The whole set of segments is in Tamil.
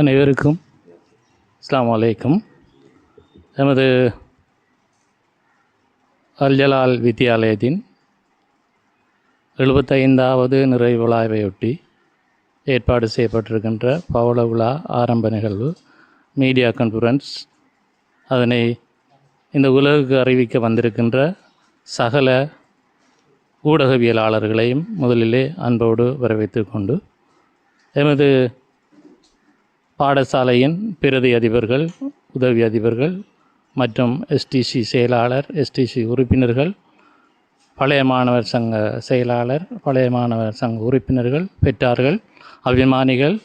அனைவருக்கும் அஸ்ஸலாமு அலைக்கும். எமது அல் ஜலால் வித்தியாலயத்தின் 75வது நிறைவு விழாவையொட்டி ஏற்பாடு செய்யப்பட்டிருக்கின்ற பவள விழா ஆரம்ப நிகழ்வு மீடியா கான்ஃபரன்ஸ், அதனை இந்த உலகுக்கு அறிவிக்க வந்திருக்கின்ற சகல ஊடகவியலாளர்களையும் முதலிலே அன்போடு வரவேற்று கொண்டு, எமது பாடசாலையின் பிரதி அதிபர்கள், உதவி அதிபர்கள் மற்றும் எஸ்டிசி செயலாளர், எஸ்டிசி உறுப்பினர்கள், பழைய மாணவர் சங்க செயலாளர், பழைய மாணவர் சங்க உறுப்பினர்கள், பெற்றார்கள், அபிமானிகள்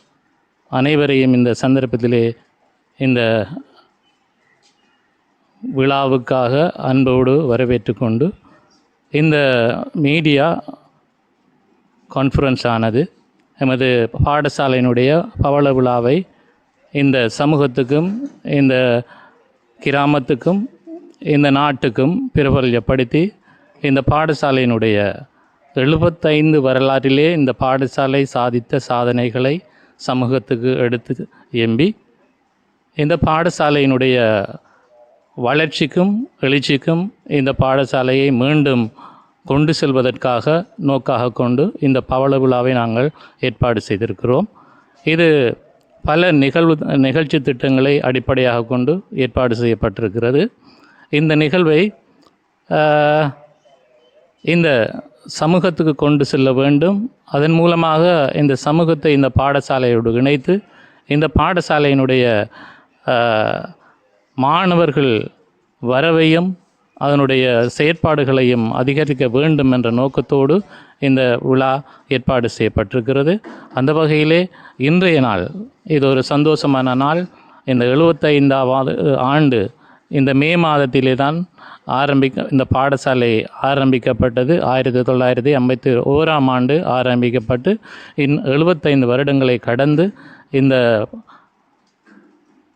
அனைவரையும் இந்த சந்தர்ப்பத்திலே இந்த விழாவுக்காக அன்போடு வரவேற்று கொண்டு, இந்த மீடியா கான்ஃபரன்ஸ் ஆனது எமது பாடசாலையினுடைய பவள விழாவை இந்த சமூகத்துக்கும், இந்த கிராமத்துக்கும், இந்த நாட்டுக்கும் பிரபல்யப்படுத்தி, இந்த பாடசாலையினுடைய 75 வரலாற்றிலே இந்த பாடசாலை சாதித்த சாதனைகளை சமூகத்துக்கு எடுத்து எம்பி, இந்த பாடசாலையினுடைய வளர்ச்சிக்கும் எழுச்சிக்கும் இந்த பாடசாலையை மீண்டும் கொண்டு செல்வதற்காக நோக்காக கொண்டு இந்த பவள விழாவை நாங்கள் ஏற்பாடு செய்திருக்கிறோம். இது பல நிகழ்ச்சி திட்டங்களை அடிப்படையாக கொண்டு ஏற்பாடு செய்யப்பட்டிருக்கிறது. இந்த நிகழ்வை இந்த சமூகத்துக்கு கொண்டு செல்ல வேண்டும். அதன் மூலமாக இந்த சமூகத்தை இந்த பாடசாலையோடு இணைத்து, இந்த பாடசாலையினுடைய மாணவர்கள் வரவையும் அதனுடைய செயற்பாடுகளையும் அதிகரிக்க வேண்டும் என்ற நோக்கத்தோடு இந்த விழா ஏற்பாடு செய்யப்பட்டிருக்கிறது. அந்த வகையிலே இன்றைய நாள் இது ஒரு சந்தோஷமான நாள். இந்த 75வது ஆண்டு இந்த மே மாதத்திலே தான் இந்த பாடசாலை ஆரம்பிக்கப்பட்டது. 1951ஆம் ஆண்டு ஆரம்பிக்கப்பட்டு 75 வருடங்களை கடந்து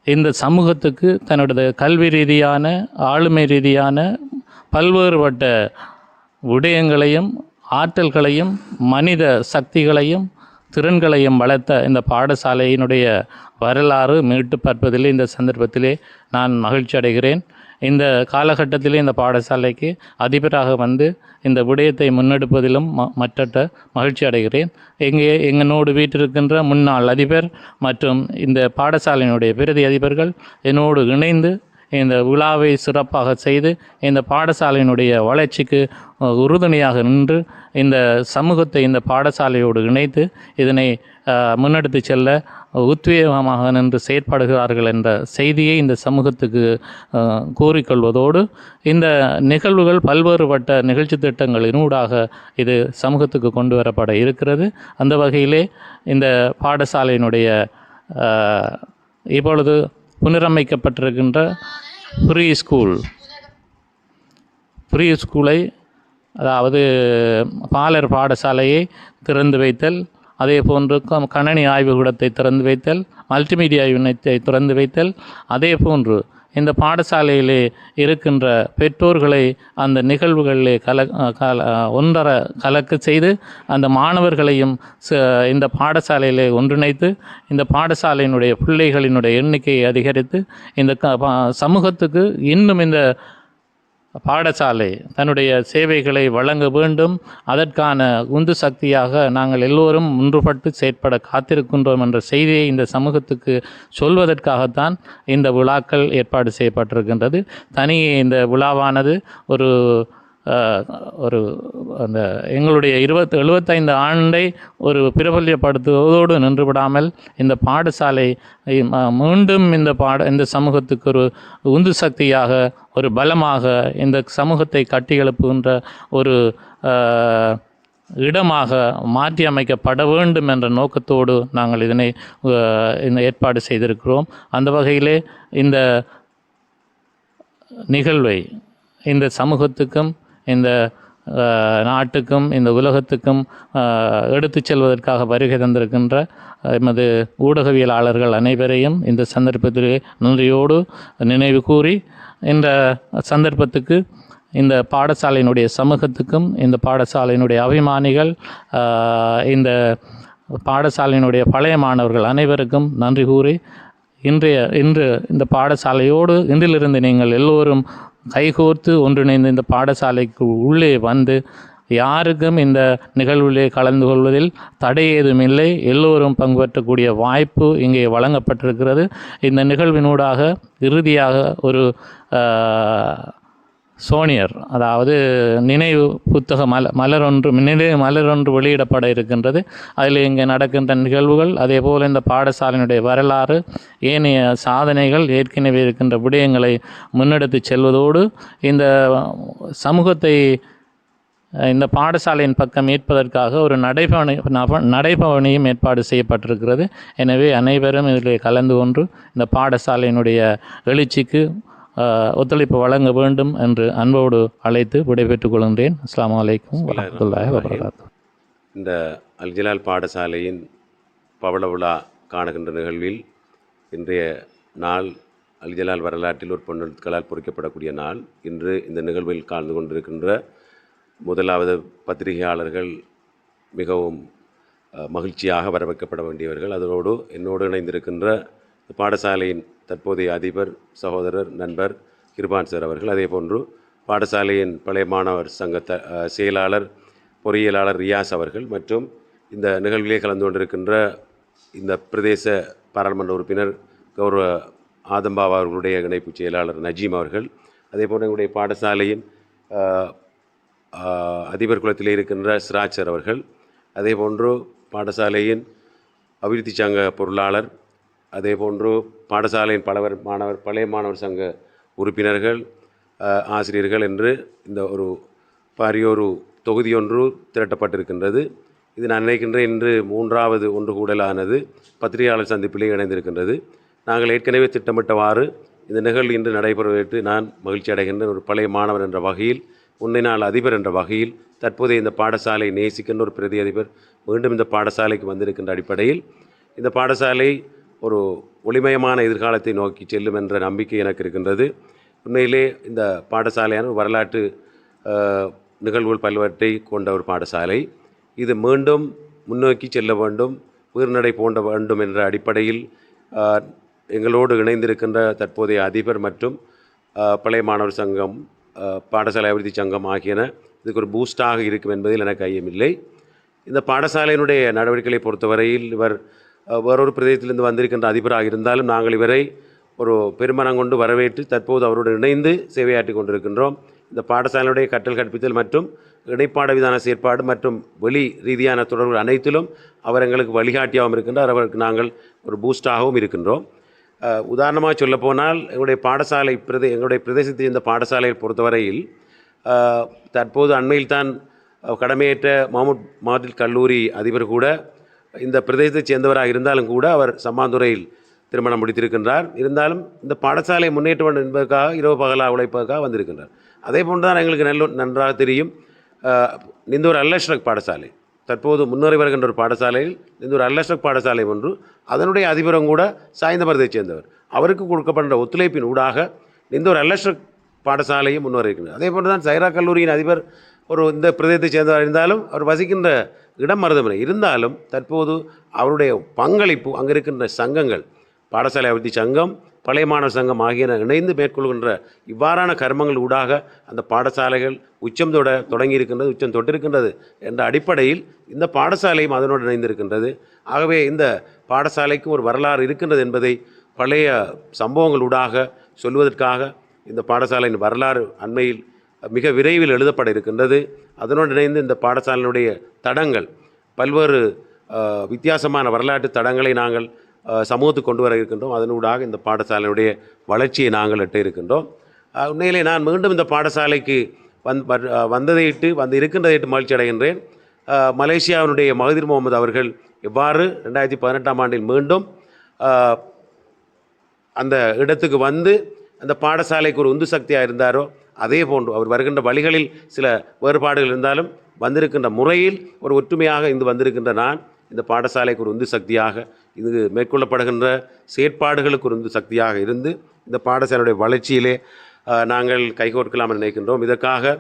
இந்த சமூகத்துக்கு தன்னுடைய கல்வி ரீதியான, ஆளுமை ரீதியான பல்வேறுபட்ட விடயங்களையும், ஆற்றல்களையும், மனித சக்திகளையும், திறன்களையும் வளர்த்த இந்த பாடசாலையினுடைய வரலாறு மீட்டு பார்ப்பதிலே இந்த சந்தர்ப்பத்திலே நான் மகிழ்ச்சி அடைகிறேன். இந்த காலகட்டத்திலே இந்த பாடசாலைக்கு அதிபராக வந்து இந்த விடயத்தை முன்னெடுப்பதிலும் மற்ற மகிழ்ச்சி அடைகிறேன். எங்களோடு வீட்டிருக்கின்ற முன்னாள் அதிபர் மற்றும் இந்த பாடசாலையினுடைய பிரதி அதிபர்கள் என்னோடு இணைந்து இந்த விழாவை சிறப்பாக செய்து இந்த பாடசாலையினுடைய வளர்ச்சிக்கு உறுதுணையாக நின்று இந்த சமூகத்தை இந்த பாடசாலையோடு இணைத்து இதனை முன்னெடுத்து செல்ல உத்வேகமாக நின்று செயற்படுகிறார்கள் என்ற செய்தியை இந்த சமூகத்துக்கு கூறிக்கொள்வதோடு, இந்த நிகழ்வுகள் பல்வேறுபட்ட நிகழ்ச்சி திட்டங்களினூடாக இது சமூகத்துக்கு கொண்டு வரப்பட இருக்கிறது. அந்த வகையிலே இந்த பாடசாலையினுடைய இப்பொழுது புனரமைக்கப்பட்டிருக்கின்ற ப்ரீ ஸ்கூலை, அதாவது பாலர் பாடசாலையை திறந்து வைத்தல், அதே போன்று கணனி ஆய்வுக்கூடத்தை திறந்து வைத்தல், மல்டிமீடியா யூனிட்டை திறந்து வைத்தல், அதே போன்று இந்த பாடசாலையிலே இருக்கின்ற பெற்றோர்களை அந்த நிகழ்வுகளிலே ஒன்றர கலக்க செய்து அந்த மாணவர்களையும் இந்த பாடசாலையிலே ஒன்றிணைத்து இந்த பாடசாலையினுடைய பிள்ளைகளினுடைய எண்ணிக்கையை அதிகரித்து இந்த சமூகத்துக்கு இன்னும் இந்த பாடசாலை தன்னுடைய சேவைகளை வழங்க வேண்டும். அதற்கான உந்து சக்தியாக நாங்கள் எல்லோரும் ஒன்றுபட்டு செயற்பட காத்திருக்கின்றோம் என்ற செய்தியை இந்த சமூகத்துக்கு சொல்வதற்காகத்தான் இந்த விழாக்கள் ஏற்பாடு செய்யப்பட்டிருக்கின்றது. தனியே இந்த விழாவானது ஒரு அந்த எங்களுடைய 75 ஆண்டை ஒரு பிரபல்யப்படுத்துவதோடு நின்றுவிடாமல் இந்த பாடசாலை மீண்டும் இந்த சமூகத்துக்கு ஒரு உந்து சக்தியாக, ஒரு பலமாக, இந்த சமூகத்தை கட்டி எழுப்புகின்ற ஒரு இடமாக மாற்றி அமைக்கப்பட வேண்டும் என்ற நோக்கத்தோடு நாங்கள் இதனை ஏற்பாடு செய்திருக்கிறோம். அந்த வகையிலே இந்த நிகழ்வை இந்த சமூகத்துக்கும், இந்த நாட்டுக்கும், இந்த உலகத்துக்கும் எடுத்து செல்வதற்காக வருகை தந்திருக்கின்ற எமது ஊடகவியலாளர்கள் அனைவரையும் இந்த சந்தர்ப்பத்திலே நன்றியோடு நினைவு கூறி, இந்த சந்தர்ப்பத்துக்கு இந்த பாடசாலையினுடைய சமூகத்துக்கும், இந்த பாடசாலையினுடைய அபிமானிகள், இந்த பாடசாலையினுடைய பழைய மாணவர்கள் அனைவருக்கும் நன்றி கூறி இன்று இந்த பாடசாலையோடு இன்றிலிருந்து நீங்கள் எல்லோரும் கைகோர்த்து ஒன்றிணைந்து இந்த பாடசாலைக்கு உள்ளே வந்து யாருக்கும் இந்த நிகழ்விலே கலந்து கொள்வதில் தடை ஏதுமில்லை. எல்லோரும் பங்கு பெற்றக்கூடிய வாய்ப்பு இங்கே வழங்கப்பட்டிருக்கிறது. இந்த நிகழ்வினூடாக இறுதியாக ஒரு சோனியர், அதாவது நினைவு புத்தக நினைவு மலர் ஒன்று வெளியிடப்பட இருக்கின்றது. அதில் இங்கே நடக்கின்ற நிகழ்வுகள், அதே போல் இந்த பாடசாலையினுடைய வரலாறு, ஏனைய சாதனைகள், ஏற்கனவே இருக்கின்ற விடயங்களை முன்னெடுத்து செல்வதோடு இந்த சமூகத்தை இந்த பாடசாலையின் பக்கம் ஏற்பதற்காக ஒரு நடைபவனியும் ஏற்பாடு செய்யப்பட்டிருக்கிறது. எனவே அனைவரும் இதில் கலந்து கொண்டு இந்த பாடசாலையினுடைய எழுச்சிக்கு ஒத்துழைப்பு வழங்க வேண்டும் என்று அன்போடு அழைத்து விடைபெற்றுக் கொள்கின்றேன். அஸ்ஸலாமு அலைக்கும் வரஹ்மத்துல்லாஹி வபரகாத்துஹு. இந்த அல் ஜலால் பாடசாலையின் பவள விழா காணுகின்ற நிகழ்வில் இன்றைய நாள் அல் ஜலால் வரலாற்றில் ஒரு பொன்னெழுத்துக்களால் பொறிக்கப்படக்கூடிய நாள். இன்று இந்த நிகழ்வில் கலந்து கொண்டிருக்கின்ற முதலாவது பத்திரிகையாளர்கள் மிகவும் மகிழ்ச்சியாக வரவேற்கப்பட வேண்டியவர்கள். அதோடு என்னோடு இணைந்திருக்கின்ற பாடசாலையின் தற்போதைய அதிபர், சகோதரர், நண்பர் கிருபான் சார் அவர்கள், அதே போன்று பாடசாலையின் பழைய மாணவர் சங்க செயலாளர், பொறியியலாளர் ரியாஸ் அவர்கள், மற்றும் இந்த நிகழ்விலே கலந்து கொண்டிருக்கின்ற இந்த பிரதேச பாராளுமன்ற உறுப்பினர் கௌரவ ஆதம்பாவா அவர்களுடைய இணைப்பு செயலாளர் நஜீம் அவர்கள், அதே போன்று எங்களுடைய பாடசாலையின் அதிபர் குலத்திலே இருக்கின்ற சிராஜ் சார் அவர்கள், அதே போன்று பாடசாலையின் அபிவிருத்தி சங்க பொருளாளர், அதே போன்று பாடசாலையின் பழைய மாணவர் சங்க உறுப்பினர்கள், ஆசிரியர்கள் என்று இந்த ஒரு பாரியொரு தொகுதி ஒன்று திரட்டப்பட்டிருக்கின்றது. இது நான் நினைக்கின்றேன் இன்று 3வது ஒன்று கூடலானது பத்திரிகையாளர் சந்திப்பிலே இணைந்திருக்கின்றது. நாங்கள் ஏற்கனவே திட்டமிட்டவாறு இந்த நிகழ்வு இன்று நடைபெறுவதற்கு நான் மகிழ்ச்சி அடைகின்றேன். ஒரு பழைய மாணவர் என்ற வகையில், முன்னை நாள் அதிபர் என்ற வகையில், தற்போதைய இந்த பாடசாலை நேசிக்கின்ற ஒரு பிரதி அதிபர் மீண்டும் இந்த பாடசாலைக்கு வந்திருக்கின்ற அடிப்படையில் இந்த பாடசாலை ஒரு ஒளிமயமான எதிர்காலத்தை நோக்கி செல்லும் என்ற நம்பிக்கை எனக்கு இருக்கின்றது. உண்மையிலே இந்த பாடசாலையான வரலாற்று நிகழ்வுகள் பல்வற்றை கொண்ட ஒரு பாடசாலை. இது மீண்டும் முன்னோக்கி செல்ல வேண்டும், உயிர்நடை போன்ற வேண்டும் என்ற அடிப்படையில் எங்களோடு இணைந்திருக்கின்ற தற்போதைய அதிபர் மற்றும் பழைய மாணவர் சங்கம், பாடசாலை அபிவிருத்தி சங்கம் ஆகியன இதுக்கு ஒரு பூஸ்டாக இருக்கும் என்பதில் எனக்கு ஐயமில்லை. இந்த பாடசாலையினுடைய நடவடிக்கைகளை பொறுத்தவரையில் இவர் வேறொரு பிரதேசத்திலிருந்து வந்திருக்கின்ற அதிபராக இருந்தாலும் நாங்கள் இவரை ஒரு பெருமனம் கொண்டு வரவேற்று தற்போது அவரோடு இணைந்து சேவையாற்றி கொண்டிருக்கின்றோம். இந்த பாடசாலையுடைய கற்றல் கற்பித்தல் மற்றும் இணைப்பாட விதான செயற்பாடு மற்றும் வெளி ரீதியான தொடர்புகள் அனைத்திலும் அவர் எங்களுக்கு வழிகாட்டியாகவும் இருக்கின்றார். அவருக்கு நாங்கள் ஒரு பூஸ்டாகவும் இருக்கின்றோம். உதாரணமாக சொல்லப்போனால் எங்களுடைய பாடசாலை எங்களுடைய பிரதேசத்தை இந்த பாடசாலையை பொறுத்தவரையில் தற்போது அண்மையில் தான் கடமையேற்ற மஹமூத் மாதில் கல்லூரி அதிபர் கூட இந்த பிரதேசத்தைச் சேர்ந்தவராக இருந்தாலும் கூட அவர் சம்மாந்துறையில் திருமணம் முடித்திருக்கின்றார். இருந்தாலும் இந்த பாடசாலை முன்னேற்ற வேண்டும் என்பதற்காக இரவு பகலாக உழைப்பதற்காக வந்திருக்கின்றார். அதே போன்று தான் எங்களுக்கு நன்றாக தெரியும் நிந்தூர் அல்லஷ்ரக் பாடசாலை, தற்போது முன்னேறி வருகின்ற ஒரு பாடசாலையில் நிந்தூர் அல்லஷ்ரக் பாடசாலை ஒன்று, அதனுடைய அதிபரும் கூட சாய்ந்த மருதைச் சேர்ந்தவர். அவருக்கு கொடுக்கப்படுகின்ற ஒத்துழைப்பின் ஊடாக நிந்தூர் அல்லஷ்ரக் பாடசாலையும் முன்னேறி இருக்கின்றது. அதே போன்று தான் சைரா கல்லூரியின் அதிபர் ஒரு இந்த பிரதேசத்தைச் சேர்ந்தவர் இருந்தாலும் அவர் வசிக்கின்ற இடம் மருதமனை இருந்தாலும் தற்போது அவருடைய பங்களிப்பு அங்கே இருக்கின்ற சங்கங்கள், பாடசாலை அபிவிருத்தி சங்கம், பழைய மாணவர் சங்கம் ஆகியன இணைந்து மேற்கொள்கின்ற இவ்வாறான கர்மங்கள் ஊடாக அந்த பாடசாலைகள் உச்சம் தொடங்கி இருக்கின்றது, உச்சம் தொட்டிருக்கின்றது என்ற அடிப்படையில் இந்த பாடசாலையும் அதனோடு இணைந்திருக்கின்றது. ஆகவே இந்த பாடசாலைக்கும் ஒரு வரலாறு இருக்கின்றது என்பதை பழைய சம்பவங்கள் ஊடாக சொல்வதற்காக இந்த பாடசாலையின் வரலாறு அண்மையில் மிக விரைவில் எழுதப்பட இருக்கின்றது. அதனோடு இணைந்து இந்த பாடசாலையினுடைய தடங்கள், பல்வேறு வித்தியாசமான வரலாற்று தடங்களை நாங்கள் சமூகத்துக்கு கொண்டு வர இருக்கின்றோம். அதனூடாக இந்த பாடசாலையுடைய வளர்ச்சியை நாங்கள் எட்ட இருக்கின்றோம். உண்மையிலே நான் மீண்டும் இந்த பாடசாலைக்கு வந்து இருக்கின்றதையிட்டு மகிழ்ச்சி அடைகின்றேன். மலேசியாவினுடைய மகதீர் முகமது அவர்கள் எவ்வாறு 2018ஆம் ஆண்டில் மீண்டும் அந்த இடத்துக்கு வந்து அந்த பாடசாலைக்கு ஒரு உந்து சக்தியாக இருந்தாரோ அதே போன்று அவர் வருகின்ற வழிகளில் சில வேறுபாடுகள் இருந்தாலும் வந்திருக்கின்ற முறையில் ஒரு ஒற்றுமையாக இங்கு வந்திருக்கின்ற நான் இந்த பாடசாலைக்கு ஒரு உந்து சக்தியாக, இது மேற்கொள்ளப்படுகின்ற செயற்பாடுகளுக்கு ஒரு உந்து சக்தியாக இருந்து இந்த பாடசாலையுடைய வளர்ச்சியிலே நாங்கள் கைகோர்க்கலாம் நினைக்கின்றோம். இதற்காக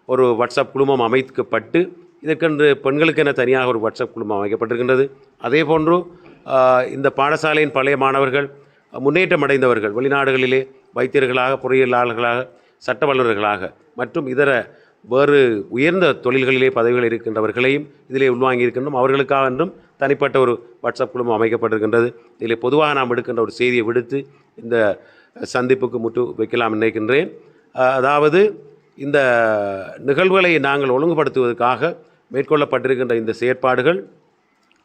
ஒரு வாட்ஸ்அப் குழுமம் அமைக்கப்பட்டு இதற்கென்று பெண்களுக்கென தனியாக ஒரு வாட்ஸ்அப் குழுமம் அமைக்கப்பட்டிருக்கின்றது. அதே போன்று இந்த பாடசாலையின் பழைய மாணவர்கள் முன்னேற்றம் அடைந்தவர்கள் வெளிநாடுகளிலே வைத்தியர்களாக, பொறியியலாளர்களாக, சட்ட வல்லுநர்களாக மற்றும் இதர வேறு உயர்ந்த தொழில்களிலே பதவிகள் இருக்கின்றவர்களையும் இதிலே உள்வாங்கி இருக்கின்றோம். அவர்களுக்காக என்றும் தனிப்பட்ட ஒரு வாட்ஸ்அப் குழுமம் அமைக்கப்பட்டிருக்கின்றது. இதில் பொதுவாக நாம் எடுக்கின்ற ஒரு செய்தியை விடுத்து இந்த சந்திப்புக்கு முற்று வைக்கலாம் நினைக்கின்றேன். அதாவது இந்த நிகழ்வுகளை நாங்கள் ஒழுங்குபடுத்துவதற்காக மேற்கொள்ளப்பட்டிருக்கின்ற இந்த செயற்பாடுகள்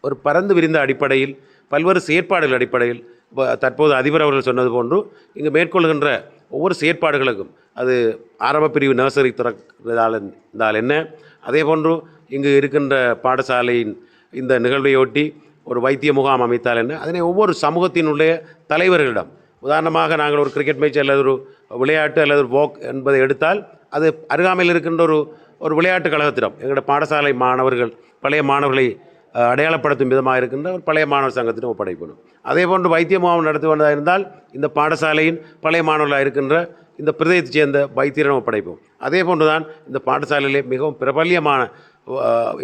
ஒரு பரந்து விரிந்த அடிப்படையில், பல்வேறு செயற்பாடுகள் அடிப்படையில், தற்போது அதிபர் அவர்கள் சொன்னது போன்று இங்கு மேற்கொள்கின்ற ஒவ்வொரு செயற்பாடுகளுக்கும் அது ஆரம்ப பிரிவு நர்சரி திறந்தால் என்ன, அதே போன்று இங்கு இருக்கின்ற பாடசாலையின் இந்த நிகழ்வையொட்டி ஒரு வைத்திய முகாம் அமைத்தால் என்ன, அதனை ஒவ்வொரு சமூகத்தினுடைய தலைவர்களிடம், உதாரணமாக நாங்கள் ஒரு கிரிக்கெட் மேட்ச் அல்லது ஒரு விளையாட்டு அல்லது ஒரு வாக் என்பதை எடுத்தால் அது அருகாமையில் இருக்கின்ற ஒரு விளையாட்டு கழகத்திடம் எங்களுடைய பாடசாலை மாணவர்கள் பழைய மாணவர்களை அடையாளப்படுத்தும் விதமாக இருக்கின்ற ஒரு பழைய மாணவர் சங்கத்திடம் ஒப்படைக்கணும். அதே போன்று வைத்திய முகாம் நடத்துவதாக இருந்தால் இந்த பாடசாலையின் பழைய மாணவர்களாக இருக்கின்ற இந்த பிரதேசத்தைச் சேர்ந்த வைத்தியரிடம் ஒப்படைப்போம். அதே போன்று தான் இந்த பாடசாலையிலே மிகவும் பிரபல்யமான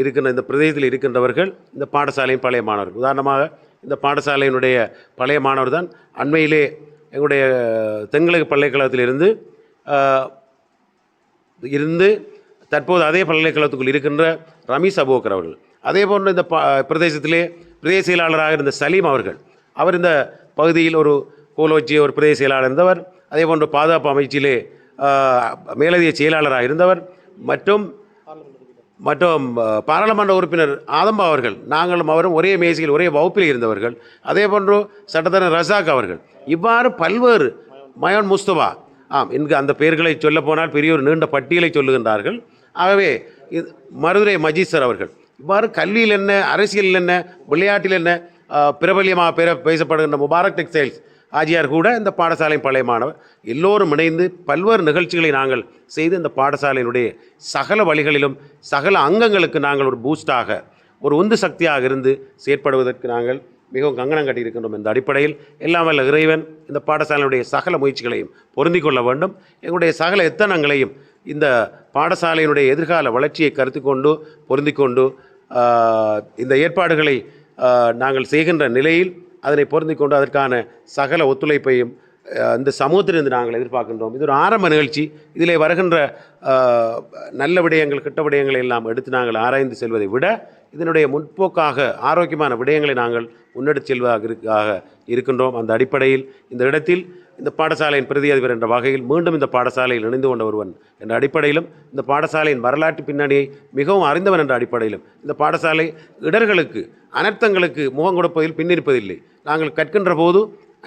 இருக்கின்ற இந்த பிரதேசத்தில் இருக்கின்றவர்கள் இந்த பாடசாலையின் பழைய மாணவர்கள். உதாரணமாக இந்த பாடசாலையினுடைய பழைய மாணவர் தான் அண்மையிலே எங்களுடைய தென்கிழக்கு பல்கலைக்கழகத்தில் இருந்து தற்போது அதே பல்கலைக்கழகத்துக்குள் இருக்கின்ற ரமீஸ் அபோக்கர் அவர்கள். அதே போன்று இந்த பிரதேசத்திலே பிரதேச செயலாளராக இருந்த சலீம் அவர்கள், அவர் இந்த பகுதியில் ஒரு கோலோச்சி ஒரு பிரதேச செயலாளர் இருந்தவர். அதே போன்று பாதுகாப்பு அமைச்சிலே மேலதிக செயலாளராக இருந்தவர் மற்றும் பாராளுமன்ற உறுப்பினர் ஆதம்பா அவர்கள், நாங்களும் அவரும் ஒரே மேசையில் ஒரே வகுப்பில் இருந்தவர்கள். அதே போன்று சட்டத்தரர் ரசாக் அவர்கள், இவ்வாறு பல்வேறு மயோன் முஸ்தபா, இங்கு அந்த பெயர்களை சொல்ல போனால் பெரிய ஒரு நீண்ட பட்டியலை சொல்லுகின்றார்கள். ஆகவே மருதுரை மஜீஸ்வர் அவர்கள், இவ்வாறு கல்வியில் என்ன, அரசியலில் என்ன, விளையாட்டில் என்ன பிரபல்யமாக பேசப்படுகின்ற முபாரக் டெக்ஸ்டைல்ஸ் ஆஜியார் கூட இந்த பாடசாலை பழைய மாணவர். எல்லோரும் இணைந்து பல்வேறு நிகழ்ச்சிகளை நாங்கள் செய்து இந்த பாடசாலையினுடைய சகல வழிகளிலும் சகல அங்கங்களுக்கு நாங்கள் ஒரு பூஸ்டாக, ஒரு உந்து சக்தியாக இருந்து செயற்படுவதற்கு நாங்கள் மிகவும் கங்கணம் கட்டியிருக்கின்றோம். இந்த அடிப்படையில் எல்லாம் வல்ல இறைவன் இந்த பாடசாலையுடைய சகல முயற்சிகளையும் பொருந்தி கொள்ள வேண்டும். எங்களுடைய சகல எத்தனங்களையும் இந்த பாடசாலையினுடைய எதிர்கால வளர்ச்சியை கருத்து கொண்டு பொருந்தி கொண்டு இந்த ஏற்பாடுகளை நாங்கள் செய்கின்ற நிலையில் அதனை பொருந்தி கொண்டு அதற்கான சகல ஒத்துழைப்பையும் இந்த சமூகத்திலிருந்து நாங்கள் எதிர்பார்க்கின்றோம். இது ஒரு ஆரம்ப நிகழ்ச்சி. இதிலே வருகின்ற நல்ல விடயங்கள், கெட்ட விடயங்களை எல்லாம் எடுத்து நாங்கள் ஆராய்ந்து செல்வதை விட இதனுடைய முற்போக்காக ஆரோக்கியமான விடயங்களை நாங்கள் முன்னெடுத்து செல்வதாக இருக்கின்றோம். அந்த அடிப்படையில் இந்த இடத்தில் இந்த பாடசாலையின் பிரதி அதிபர் என்ற வகையில் மீண்டும் இந்த பாடசாலையில் இணைந்து கொண்ட ஒருவன் என்ற அடிப்படையிலும், இந்த பாடசாலையின் வரலாற்று பின்னணியை மிகவும் அறிந்தவன் என்ற அடிப்படையிலும், இந்த பாடசாலை இடர்களுக்கு அனர்த்தங்களுக்கு முகம் கொடுப்பதில் பின்னிருப்பதில்லை. நாங்கள் கற்கின்ற போது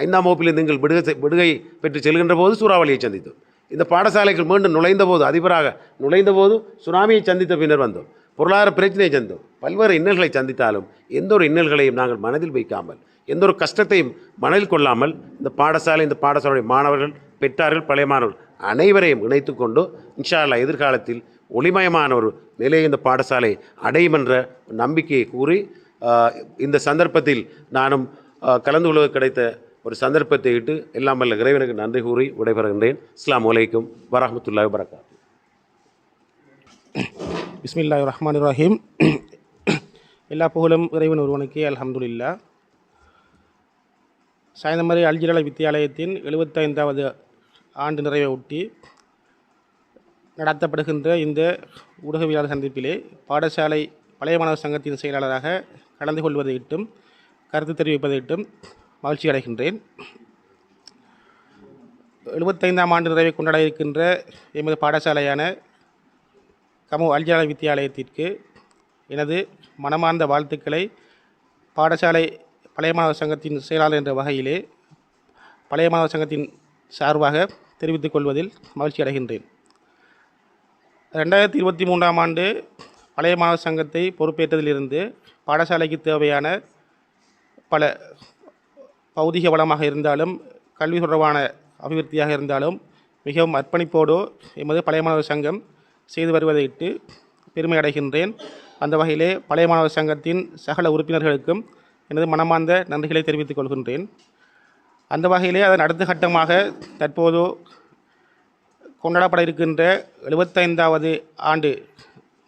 5ஆம் வகுப்பில் நீங்கள் விடுகை பெற்று செல்கின்ற போது சூறாவளியை சந்தித்தோம். இந்த பாடசாலைக்கு மீண்டும் நுழைந்தபோது, அதிபராக நுழைந்தபோது சுனாமியை சந்தித்த பின்னர் வந்தோம். பொருளாதார பிரச்சனையை சந்தோம். பல்வேறு இன்னல்களை சந்தித்தாலும் எந்த ஒரு இன்னல்களையும் நாங்கள் மனதில் வைக்காமல், எந்த ஒரு கஷ்டத்தையும் மனதில் கொள்ளாமல் இந்த பாடசாலையுடைய மாணவர்கள், பெற்றார்கள், பழைய மாணவர்கள் அனைவரையும் இணைத்து கொண்டு இன்ஷா அல்லாஹ் எதிர்காலத்தில் ஒளிமயமான ஒரு நிலையை இந்த பாடசாலை அடையும் என்ற நம்பிக்கையை கூறி இந்த சந்தர்ப்பத்தில் நானும் கலந்து கொள்வது கிடைத்த ஒரு சந்தர்ப்பத்தை இட்டு எல்லாம் வல்ல இறைவனுக்கு நன்றி கூறி விடைபெறுகின்றேன். அஸ்ஸலாமு அலைக்கும் வரஹ்மத்துல்லாஹி வபரகாத்துஹு. பிஸ்மில்லாஹிர் ரஹ்மானிர் ரஹீம். எல்லா புகழும் இறைவன் ஒருவனுக்கே, அல்ஹம்துலில்லாஹ். சாய்ந்தமறை அல்ஜிரல வித்தியாலயத்தின் 75வது ஆண்டு நிறைவை ஒட்டி நடத்தப்படுகின்ற இந்த ஊடகவியலாளர் சந்திப்பிலே பாடசாலை பழைய மாணவர் சங்கத்தின் செயலாளராக கலந்து கொள்வதையிட்டும் கருத்து தெரிவிப்பதையிட்டும் மகிழ்ச்சி அடைகின்றேன். 75ஆம் ஆண்டு நிறைவை கொண்டாட இருக்கின்ற எமது பாடசாலையான கமு அல்ஜிரல வித்தியாலயத்திற்கு எனது மனமார்ந்த வாழ்த்துக்களை பாடசாலை பழைய மாணவர் சங்கத்தின் செயலாளர் என்ற வகையிலே பழைய மாணவர் சங்கத்தின் சார்பாக தெரிவித்துக் கொள்வதில் மகிழ்ச்சி அடைகின்றேன். 2023ஆம் ஆண்டு பழைய மாணவர் சங்கத்தை பொறுப்பேற்றதிலிருந்து பாடசாலைக்கு தேவையான பல பௌதிக வளமாக இருந்தாலும், கல்வி தொடர்பான அபிவிருத்தியாக இருந்தாலும் மிகவும் அர்ப்பணிப்போடு எமது பழைய மாணவர் சங்கம் செய்து வருவதையிட்டு பெருமை அடைகின்றேன். அந்த வகையிலே பழைய மாணவர் சங்கத்தின் சகல உறுப்பினர்களுக்கும் எனது மனமார்ந்த நன்றிகளை தெரிவித்துக் கொள்கின்றேன். அந்த வகையிலே அதன் அடுத்த கட்டமாக தற்போது கொண்டாடப்பட இருக்கின்ற 75வது ஆண்டு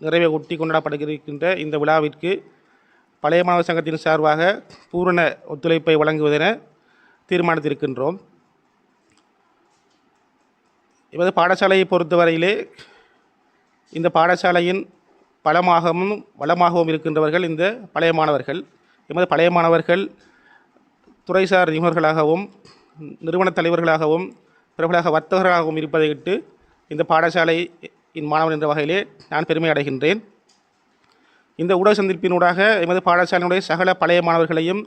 நிறைவை ஒட்டி கொண்டாடப்பட இருக்கின்ற இந்த விழாவிற்கு பழைய மாணவர் சங்கத்தின் சார்பாக பூரண ஒத்துழைப்பை வழங்குவதென தீர்மானித்திருக்கின்றோம். எமது பாடசாலையை பொறுத்தவரையிலே இந்த பாடசாலையின் பலமாகவும் வளமாகவும் இருக்கின்றவர்கள் இந்த பழைய மாணவர்கள். எமது பழைய மாணவர்கள் துறைசார் நிபுணர்களாகவும் நிறுவன தலைவர்களாகவும் பிரபலமாக வர்த்தகர்களாகவும் இருப்பதை விட்டு இந்த பாடசாலையின் மாணவன் என்ற வகையிலே நான் பெருமை அடைகின்றேன். இந்த ஊடக சந்திப்பினூடாக எமது பாடசாலையினுடைய சகல பழைய மாணவர்களையும்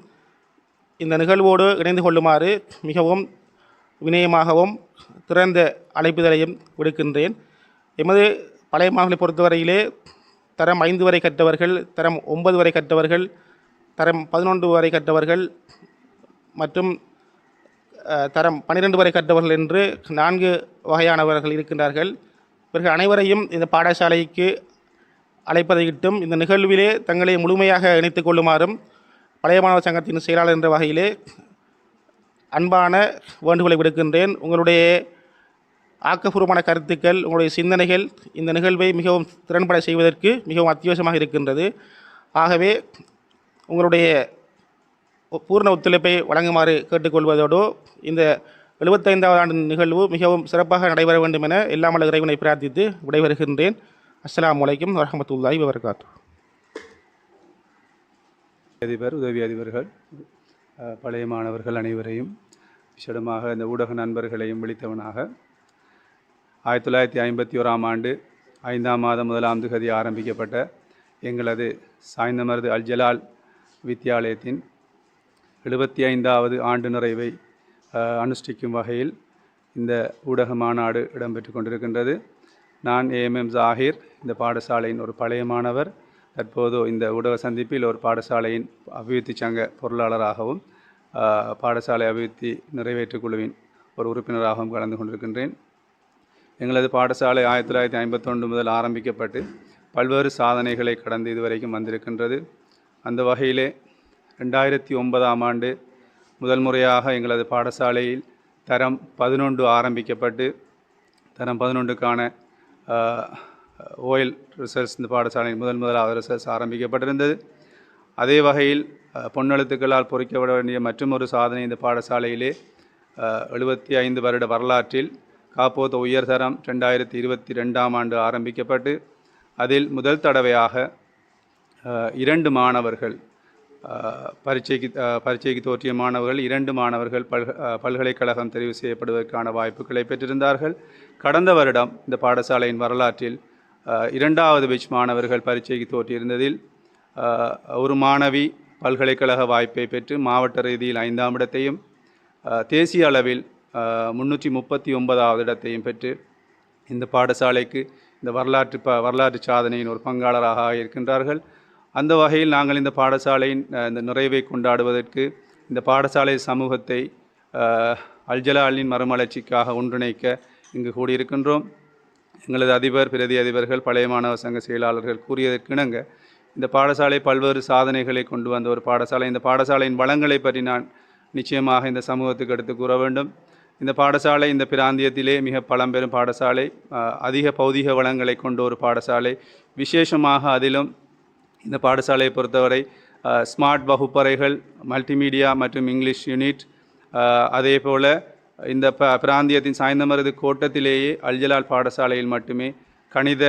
இந்த நிகழ்வோடு இணைந்து கொள்ளுமாறு மிகவும் வினயமாகவும் திறந்த அழைப்புதலையும் விடுக்கின்றேன். எமது பழைய மாணவர்களை பொறுத்தவரையிலே தரம் 5 வரை கற்றவர்கள், தரம் 9 வரை கற்றவர்கள், தரம் 11 வரை கற்றவர்கள் மற்றும் தரம் 12 வரை கற்றவர்கள் என்று 4 வகையானவர்கள் இருக்கின்றார்கள். இவர்கள் அனைவரையும் இந்த பாடசாலைக்கு அழைப்பதையிட்டும் இந்த நிகழ்விலே தங்களை முழுமையாக இணைத்துக் கொள்ளுமாறும் பழைய மாணவர் சங்கத்தின் செயலாளர் என்ற வகையிலே அன்பான வேண்டுகோளை விடுக்கின்றேன். உங்களுடைய ஆக்கப்பூர்வமான கருத்துக்கள், உங்களுடைய சிந்தனைகள் இந்த நிகழ்வை மிகவும் திறன்பட செய்வதற்கு மிகவும் அத்தியாவசியமாக இருக்கின்றது. ஆகவே உங்களுடைய பூர்ண ஒத்துழைப்பை வழங்குமாறு கேட்டுக்கொள்வதோடு இந்த 75வது ஆண்டு நிகழ்வு மிகவும் சிறப்பாக நடைபெற வேண்டும் என எல்லாம் வல்ல இறைவனை பிரார்த்தித்து விடைபெறுகின்றேன். அஸ்ஸலாமு அலைக்கும் வரஹ்மத்துல்லாஹி வபரகாத்துஹு. அதிபர், உதவி அதிபர்கள், பழைய மாணவர்கள் அனைவரையும் விசேடமாக இந்த ஊடக நண்பர்களையும் விழித்தவனாக 1951ஆம் ஆண்டு 5ஆம் மாதம் 1ஆம் தேதி ஆரம்பிக்கப்பட்ட எங்களது சாய்ந்தமருது அல்ஜலால் வித்தியாலயத்தின் 75வது ஆண்டு நிறைவை அனுஷ்டிக்கும் வகையில் இந்த ஊடக மாநாடு இடம்பெற்று கொண்டிருக்கின்றது. நான் AMM ஜாகிர், இந்த பாடசாலையின் ஒரு பழைய மாணவர். தற்போது இந்த ஊடக சந்திப்பில் ஒரு பாடசாலையின் அபிவிருத்தி சங்க பொருளாளராகவும் பாடசாலை அபிவிருத்தி நிறைவேற்றுக் குழுவின் ஒரு உறுப்பினராகவும் கலந்து கொண்டிருக்கின்றேன். எங்களது பாடசாலை 1951 முதல் ஆரம்பிக்கப்பட்டு பல்வேறு சாதனைகளை கடந்து இதுவரைக்கும் வந்திருக்கின்றது. அந்த வகையிலே 2009ஆம் ஆண்டு முதல் முறையாக எங்களது பாடசாலையில் தரம் 11 ஆரம்பிக்கப்பட்டு தரம் 11க்கான ஓயல் ரிசல்ட்ஸ் இந்த பாடசாலையின் முதலாவது ரிசல்ட்ஸ் ஆரம்பிக்கப்பட்டிருந்தது. அதே வகையில் பொன்னெழுத்துக்களால் பொறிக்கப்பட வேண்டிய மற்றொரு சாதனை இந்த பாடசாலையிலே 75 வருட வரலாற்றில் காப்போத்த உயர்தரம் 2022ஆம் ஆண்டு ஆரம்பிக்கப்பட்டு அதில் முதல் தடவையாக 2 மாணவர்கள் பரீட்சைக்கு தோற்றிய மாணவர்கள் 2 மாணவர்கள் பல்கலைக்கழகம் தெரிவு செய்யப்படுவதற்கான வாய்ப்புகளை பெற்றிருந்தார்கள். கடந்த வருடம் இந்த பாடசாலையின் வரலாற்றில் 2வது பேட்ச் மாணவர்கள் பரீட்சைக்கு தோற்றியிருந்ததில் ஒரு மாணவி பல்கலைக்கழக வாய்ப்பை பெற்று மாவட்ட ரீதியில் 5ஆம் இடத்தையும் தேசிய அளவில் 339வது இடத்தையும் பெற்று இந்த பாடசாலைக்கு இந்த வரலாற்று சாதனையின் ஒரு பங்காளராக இருக்கின்றார்கள். அந்த வகையில் நாங்கள் இந்த பாடசாலையின் இந்த நிறைவை கொண்டாடுவதற்கு இந்த பாடசாலை சமூகத்தை அல்ஜலாலின் மறுமலர்ச்சிக்காக ஒன்றிணைக்க இங்கு கூடியிருக்கின்றோம். எங்களது அதிபர், பிரதி அதிபர்கள், பழைய மாணவர் சங்க செயலாளர்கள் கூறியதற்கிணங்க இந்த பாடசாலை பல்வேறு சாதனைகளை கொண்டு வந்த ஒரு பாடசாலை. இந்த பாடசாலையின் வளங்களை பற்றி நான் நிச்சயமாக இந்த சமூகத்துக்கு எடுத்து கூற வேண்டும். இந்த பாடசாலை இந்த பிராந்தியத்திலே மிக பழம்பெரும் பாடசாலை, அதிக பௌதிக வளங்களை கொண்ட ஒரு பாடசாலை. விசேஷமாக அதிலும் இந்த பாடசாலையை பொறுத்தவரை ஸ்மார்ட் வகுப்பறைகள், மல்டிமீடியா மற்றும் இங்கிலீஷ் யூனிட், அதே போல் இந்த பிராந்தியத்தின் சாய்ந்தமருது கோட்டத்திலேயே அல்ஜலால் பாடசாலையில் மட்டுமே கணித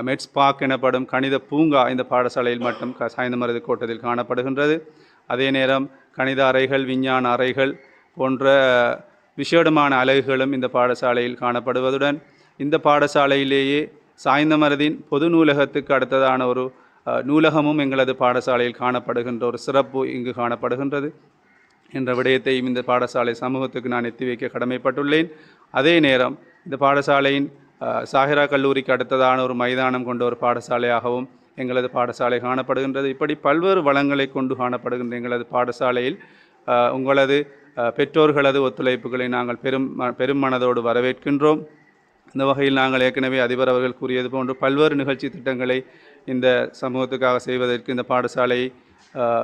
மெட்ஸ் பார்க் எனப்படும் கணித பூங்கா இந்த பாடசாலையில் மட்டும் சாய்ந்தமருது கோட்டத்தில் காணப்படுகின்றது. அதே நேரம் கணித அறைகள், விஞ்ஞான அறைகள் போன்ற விசேடமான அலகுகளும் இந்த பாடசாலையில் காணப்படுவதுடன் இந்த பாடசாலையிலேயே சாய்ந்தமருதின் பொது நூலகத்துக்கு அடுத்ததான ஒரு நூலகமும் எங்களது பாடசாலையில் காணப்படுகின்ற ஒரு சிறப்பு இங்கு காணப்படுகின்றது என்ற விடயத்தையும் இந்த பாடசாலை சமூகத்துக்கு நான் எத்தி வைக்க கடமைப்பட்டுள்ளேன். அதே நேரம் இந்த பாடசாலையின் சாஹிரா கல்லூரிக்கு அடுத்ததான ஒரு மைதானம் கொண்ட ஒரு பாடசாலையாகவும் எங்களது பாடசாலை காணப்படுகின்றது. இப்படி பல்வேறு வளங்களை கொண்டு காணப்படுகின்ற எங்களது பாடசாலையில் உங்களது பெற்றோர்களது ஒத்துழைப்புகளை நாங்கள் பெரும் மனதோடு வரவேற்கின்றோம். இந்த வகையில் நாங்கள் ஏற்கனவே அதிபர் அவர்கள் கூறியது போன்று பல்வேறு நிகழ்ச்சி திட்டங்களை இந்த சமூகத்துக்காக செய்வதற்கு இந்த பாடசாலை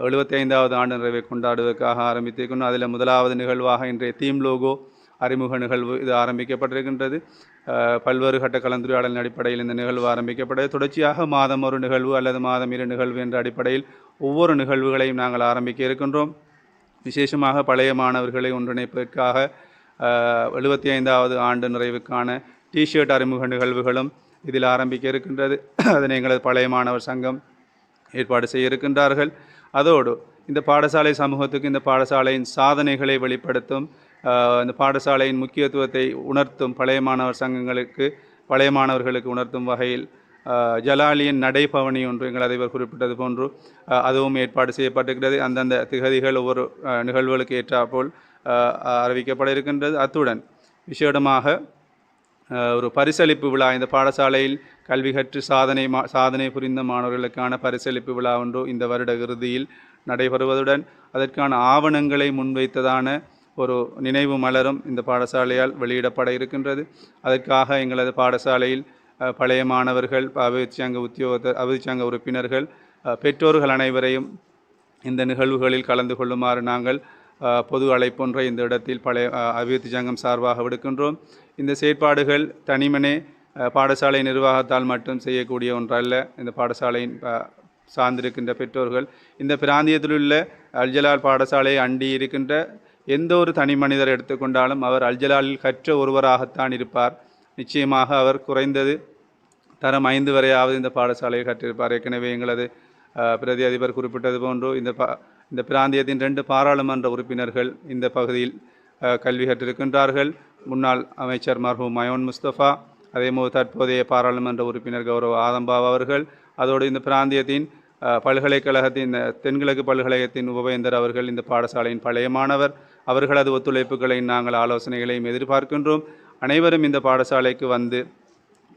75வது ஆண்டு நிறைவை கொண்டாடுவதற்காக ஆரம்பித்திருக்கணும். அதில் முதலாவது நிகழ்வாக இன்றைய தீம் லோகோ அறிமுக நிகழ்வு இது ஆரம்பிக்கப்பட்டிருக்கின்றது. பல்வேறு கட்ட கலந்துரையாடலின் அடிப்படையில் இந்த நிகழ்வு ஆரம்பிக்கப்பட்டது. தொடர்ச்சியாக மாதம் ஒரு நிகழ்வு அல்லது மாதம் 2 நிகழ்வு என்ற அடிப்படையில் ஒவ்வொரு நிகழ்வுகளையும் நாங்கள் ஆரம்பிக்க இருக்கின்றோம். விசேஷமாக பழைய மாணவர்களை ஒன்றிணைப்பதற்காக 75வது ஆண்டு நிறைவுக்கான டிஷர்ட் அறிமுக நிகழ்வுகளும் இதில் ஆரம்பிக்க இருக்கின்றது. அதனை எங்களது பழைய மாணவர் சங்கம் ஏற்பாடு செய்ய இருக்கின்றார்கள். அதோடு இந்த பாடசாலை சமூகத்துக்கு இந்த பாடசாலையின் சாதனைகளை வெளிப்படுத்தும், இந்த பாடசாலையின் முக்கியத்துவத்தை உணர்த்தும் பழைய மாணவர் சங்கங்களுக்கு, பழைய மாணவர்களுக்கு உணர்த்தும் வகையில் ஜலாலியின் நடைபவனி ஒன்று எங்கள் அதிபர் குறிப்பிட்டது போன்று அதுவும் ஏற்பாடு செய்யப்பட்டிருக்கிறது. அந்தந்த திகதிகள் ஒவ்வொரு நிகழ்வுகளுக்கு ஏற்றாற்போல் அறிவிக்கப்பட இருக்கின்றது. அத்துடன் விசேடமாக ஒரு பரிசளிப்பு விழா, இந்த பாடசாலையில் கல்வி கற்று சாதனை புரிந்த மாணவர்களுக்கான பரிசளிப்பு விழா ஒன்று இந்த வருட இறுதியில் நடைபெறுவதுடன் அதற்கான ஆவணங்களை முன்வைத்ததான ஒரு நினைவு மலரும் இந்த பாடசாலையால் வெளியிடப்பட இருக்கின்றது. அதற்காக எங்களது பாடசாலையில் பழைய மாணவர்கள், அபிவிருத்தி சங்க உறுப்பினர்கள், பெற்றோர்கள் அனைவரையும் இந்த நிகழ்வுகளில் கலந்து கொள்ளுமாறு நாங்கள் பொது அழைப்பொன்றை இந்த இடத்தில் பழைய அபிவிருத்தி சங்கம் சார்பாக விடுக்கின்றோம். இந்த செயற்பாடுகள் தனிமனே பாடசாலை நிர்வாகத்தால் மட்டும் செய்யக்கூடிய ஒன்றல்ல. இந்த பாடசாலையின் சார்ந்திருக்கின்ற பெற்றோர்கள், இந்த பிராந்தியத்தில் உள்ள அல்ஜலால் பாடசாலையை அண்டி இருக்கின்ற எந்த ஒரு தனி மனிதர் எடுத்துக்கொண்டாலும் அவர் அல்ஜலாலில் கற்ற ஒருவராகத்தான் இருப்பார். நிச்சயமாக அவர் குறைந்தது தரம் 5 வரையாவது இந்த பாடசாலையை கற்றிருப்பார். ஏற்கனவே எங்களது பிரதி அதிபர் குறிப்பிட்டது போன்று இந்த பிராந்தியத்தின் 2 பாராளுமன்ற உறுப்பினர்கள் இந்த பகுதியில் கல்வி கற்றிருக்கின்றார்கள். முன்னாள் அமைச்சர் மர்ஹூம் மயோன் முஸ்தபா, அதேபோல் தற்போதைய பாராளுமன்ற உறுப்பினர் கௌரவ ஆதம்பாவ் அவர்கள், அதோடு இந்த பிராந்தியத்தின் பல்கலைக்கழகத்தின் தென்கிழக்கு பல்கலைக்கழகத்தின் உபவேந்தர் அவர்கள் இந்த பாடசாலையின் பழைய மாணவர். அவர்களது ஒத்துழைப்புகளை நாங்கள் ஆலோசனைகளையும் எதிர்பார்க்கின்றோம். அனைவரும் இந்த பாடசாலைக்கு வந்து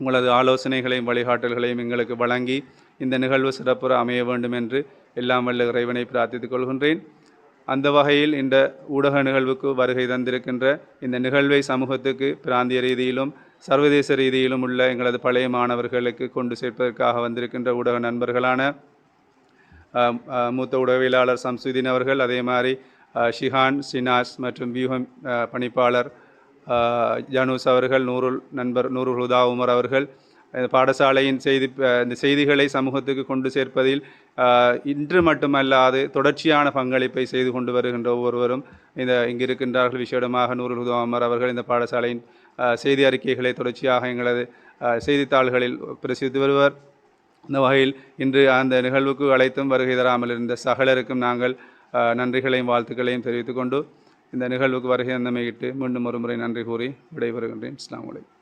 உங்களது ஆலோசனைகளையும் வழிகாட்டல்களையும் எங்களுக்கு வழங்கி இந்த நிகழ்வு சிறப்புற அமைய வேண்டும் என்று எல்லாம் வல்ல இறைவனை பிரார்த்தித்துக் கொள்கின்றேன். அந்த வகையில் இந்த ஊடக நிகழ்வுக்கு வருகை தந்திருக்கின்ற இந்த நிகழ்வை சமூகத்துக்கு பிராந்திய ரீதியிலும் சர்வதேச ரீதியிலும் உள்ள எங்களது பழைய மாணவர்களுக்கு கொண்டு சேர்ப்பதற்காக வந்திருக்கின்ற ஊடக நண்பர்களான மூத்த ஊடகவியலாளர் சம்சுதீன் அவர்கள், அதே மாதிரி ஷிஹான், சினாஸ் மற்றும் வியூகம் பணிப்பாளர் ஜானூஸ் அவர்கள், நூருல் ஹுதா உமர் அவர்கள், பாடசாலையின் இந்த செய்திகளை சமூகத்துக்கு கொண்டு சேர்ப்பதில் இன்று மட்டுமல்லாது தொடர்ச்சியான பங்களிப்பை செய்து கொண்டு வருகின்ற ஒவ்வொருவரும் இங்கு இருக்கின்றார்கள். விசேடமாக நூருல் ஹுதா உமர் அவர்கள் இந்த பாடசாலையின் செய்தி அறிக்கைகளை தொடர்ச்சியாக எங்களது செய்தித்தாள்களில் பிரசித்து வருவர். இந்த வகையில் இன்று அந்த நிகழ்வுக்கு அழைத்தும் வருகை தராமல் இருந்த சகலருக்கும் நாங்கள் நன்றிகளையும் வாழ்த்துக்களையும் தெரிவித்துக் கொண்டு இந்த நிகழ்வுக்கு வருகை தந்தமையிட்டு மீண்டும் ஒரு முறை நன்றி கூறி விடைபெறுகின்றேன். அஸ்ஸலாமு அலைக்கும்.